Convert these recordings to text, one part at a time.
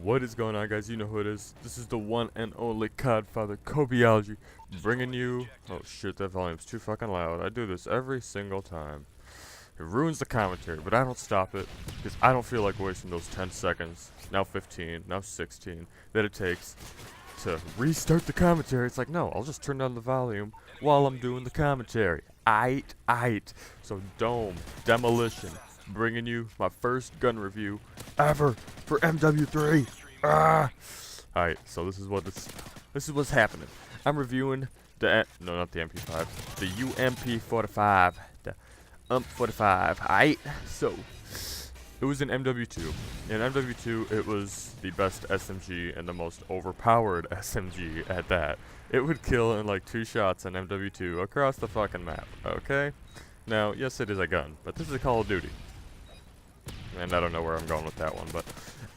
What is going on, guys? You know who it is. This is the one and only Codfather CobydogGaming, bringing you. Oh shit, that volume's too fucking loud. I do this every single time. It ruins the commentary, but I don't stop it because I don't feel like wasting those 10 seconds, now 15, now 16, that it takes to restart the commentary. It's like, no, I'll just turn down the volume while I'm doing the commentary. Aight. So Dome Demolition, bringing you my first gun review ever for MW3. Alright, so this is what's happening. I'm reviewing the no, not the MP5, the UMP45, the UMP45. Alright, so it was an MW2. In MW2, it was the best SMG and the most overpowered SMG at that. It would kill in like 2 shots on MW2 across the fucking map, okay? Now, yes, it is a gun, but this is a Call of Duty. And I don't know where I'm going with that one, but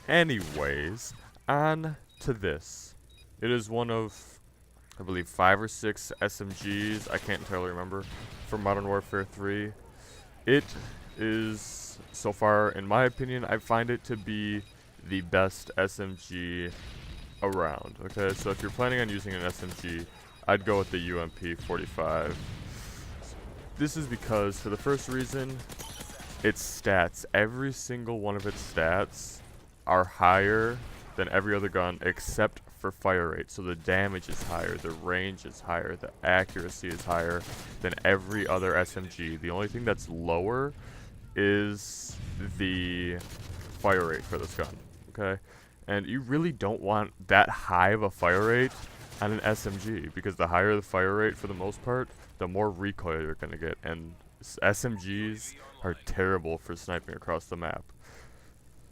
anyways, on to this. It is one of, I believe, 5 or 6 SMGs, I can't entirely remember, from Modern Warfare 3. It is, so far, in my opinion, I find it to be the best SMG around, okay? So if you're planning on using an SMG, I'd go with the UMP45. This is because, for the first reason, its stats, every single one of its stats are higher than every other gun except for fire rate. So the damage is higher, the range is higher, the accuracy is higher than every other SMG. The only thing that's lower is the fire rate for this gun, okay? And you really don't want that high of a fire rate on an SMG, because the higher the fire rate for the most part, the more recoil you're gonna get, and SMGs are terrible for sniping across the map.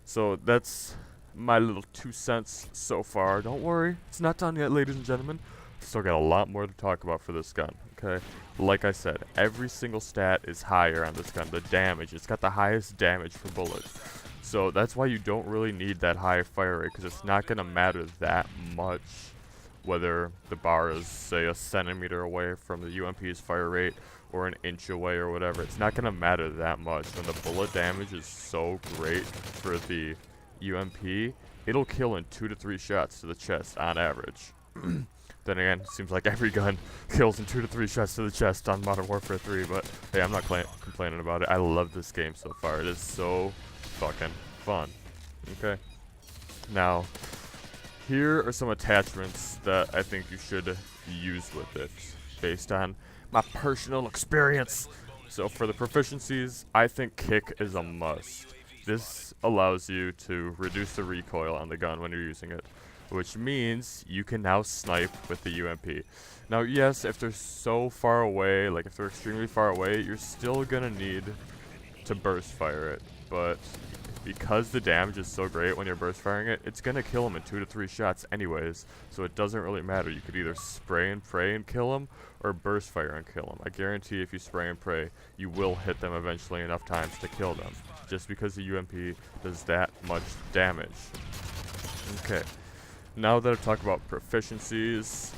So that's my little 2 cents so far. Don't worry, it's not done yet, ladies and gentlemen. Still got a lot more to talk about for this gun, okay? Like I said, every single stat is higher on this gun. The damage, it's got the highest damage per bullet. So that's why you don't really need that high fire rate, because it's not going to matter that much whether the bar is, say, a centimeter away from the UMP's fire rate or an inch away or whatever. It's not going to matter that much. When the bullet damage is so great for the UMP, it'll kill in 2 to 3 shots to the chest on average. Then again, it seems like every gun kills in 2 to 3 shots to the chest on Modern Warfare 3, but hey, I'm not complaining about it. I love this game so far. It is so fucking fun. Okay? Now, here are some attachments that I think you should use with it, based on my personal experience. So for the proficiencies, I think kick is a must. This allows you to reduce the recoil on the gun when you're using it, which means you can now snipe with the UMP. Now, yes, if they're so far away, like if they're extremely far away, you're still gonna need to burst fire it, but because the damage is so great when you're burst firing it, it's gonna kill them in 2 to 3 shots anyways, so it doesn't really matter. You could either spray and pray and kill them, or burst fire and kill them. I guarantee if you spray and pray, you will hit them eventually enough times to kill them, just because the UMP does that much damage. Okay, now that I've talked about proficiencies,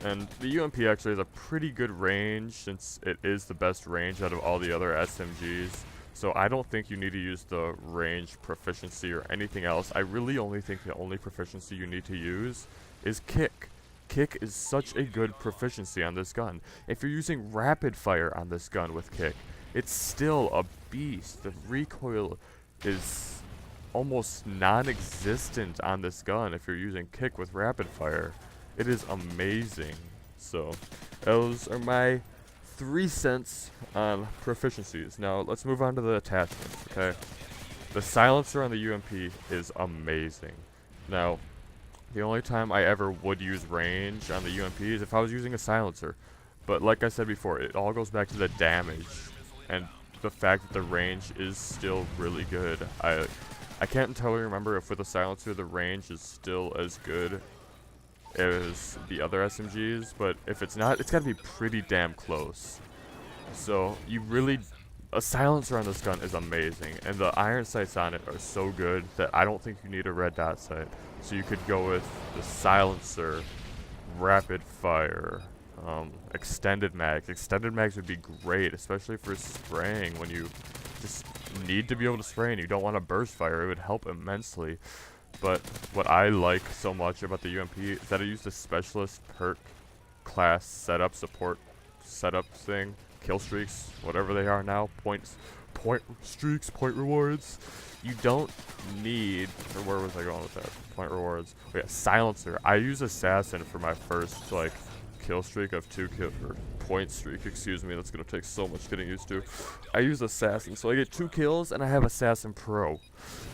and the UMP actually has a pretty good range, since it is the best range out of all the other SMGs. So I don't think you need to use the range proficiency or anything else. I really only think the only proficiency you need to use is kick. Kick is such a good proficiency on this gun. If you're using rapid fire on this gun with kick, it's still a beast. The recoil is almost non-existent on this gun if you're using kick with rapid fire. It is amazing. So those are my 3 cents on proficiencies. Now let's move on to the attachments, okay? The silencer on the UMP is amazing. Now, the only time I ever would use range on the UMP is if I was using a silencer. But like I said before, it all goes back to the damage and the fact that the range is still really good. I can't entirely remember if with a silencer the range is still as good as the other SMGs, but if it's not, it's gotta be pretty damn close. So you really, a silencer on this gun is amazing, and the iron sights on it are so good that I don't think you need a red dot sight. So you could go with the silencer, rapid fire, extended mags. Extended mags would be great, especially for spraying when you just need to be able to spray and you don't want to burst fire. It would help immensely. But what I like so much about the UMP is that I use the specialist perk class setup support setup thing, kill streaks, whatever they are now, point streaks, point rewards. You don't need, or where was I going with that? Point rewards. Oh yeah, silencer. I use assassin for my first like kill streak of 2 kill or point streak. Excuse me. That's gonna take so much getting used to. I use assassin, so I get 2 kills and I have assassin pro.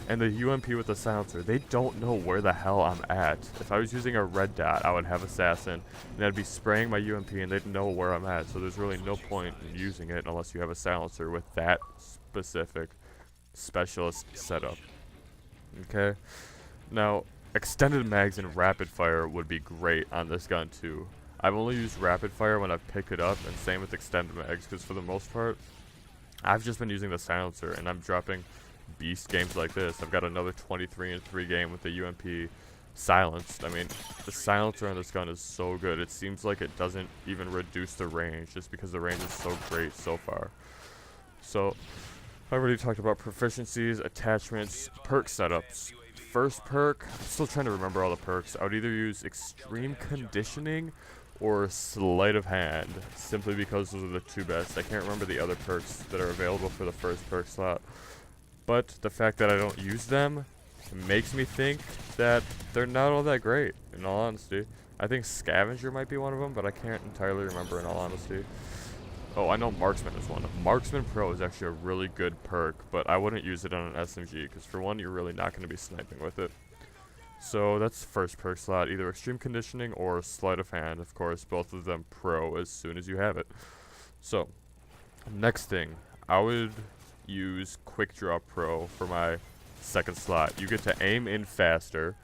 And the UMP with the silencer, they don't know where the hell I'm at. If I was using a red dot, I would have assassin, and I'd be spraying my UMP, and they'd know where I'm at. So there's really no point in using it unless you have a silencer with that specific specialist setup. Okay. Now, extended mags and rapid fire would be great on this gun too. I've only used rapid fire when I've picked it up, and same with extended mags, because for the most part, I've just been using the silencer, and I'm dropping beast games like this. I've got another 23-3 game with the UMP silenced. I mean, the silencer on this gun is so good. It seems like it doesn't even reduce the range, just because the range is so great so far. So, I already talked about proficiencies, attachments, perk setups. First perk, I'm still trying to remember all the perks. I would either use extreme conditioning or sleight of hand, simply because those are the 2 best. I can't remember the other perks that are available for the first perk slot. But the fact that I don't use them makes me think that they're not all that great, in all honesty. I think Scavenger might be one of them, but I can't entirely remember, in all honesty. Oh, I know Marksman is one. Marksman Pro is actually a really good perk, but I wouldn't use it on an SMG, because for one, you're really not going to be sniping with it. So that's first perk slot, either extreme conditioning or sleight of hand. Of course, both of them pro as soon as you have it. So, next thing, I would use quick draw pro for my second slot. You get to aim in faster,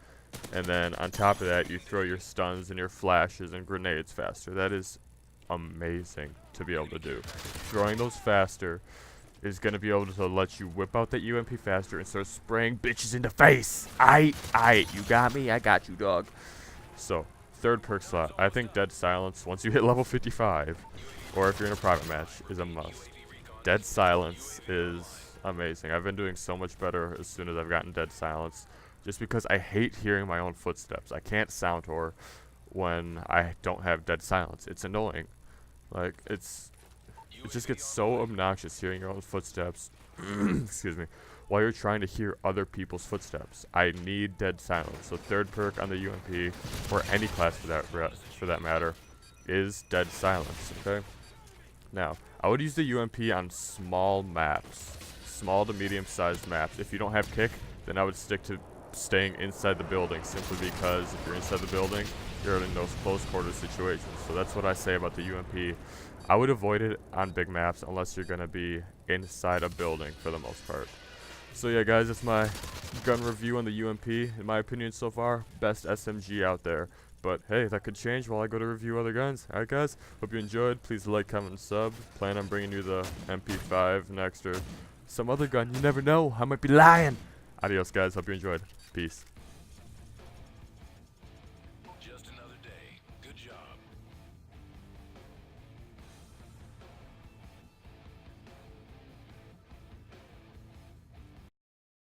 and then on top of that, you throw your stuns and your flashes and grenades faster. That is amazing to be able to do. Throwing those faster is going to be able to let you whip out that UMP faster and start spraying bitches in the face. Aight, you got me, I got you, dog. So, third perk slot. I think Dead Silence, once you hit level 55, or if you're in a private match, is a must. Dead Silence is amazing. I've been doing so much better as soon as I've gotten Dead Silence, just because I hate hearing my own footsteps. I can't sound whore when I don't have Dead Silence. It's annoying. Like, it just gets so obnoxious hearing your own footsteps, excuse me, while you're trying to hear other people's footsteps. I need Dead Silence. So third perk on the UMP, or any class for that matter, is Dead Silence, okay? Now, I would use the UMP on small maps, small to medium-sized maps. If you don't have kick, then I would stick to staying inside the building, simply because if you're inside the building, you're in those close quarter situations. So that's what I say about the UMP. I would avoid it on big maps unless you're going to be inside a building for the most part. So yeah, guys, that's my gun review on the UMP. In my opinion so far, best SMG out there. But hey, that could change while I go to review other guns. Alright guys, hope you enjoyed. Please like, comment, and sub. Plan on bringing you the MP5 next, or some other gun. You never know, I might be lying. Adios guys, hope you enjoyed. Peace.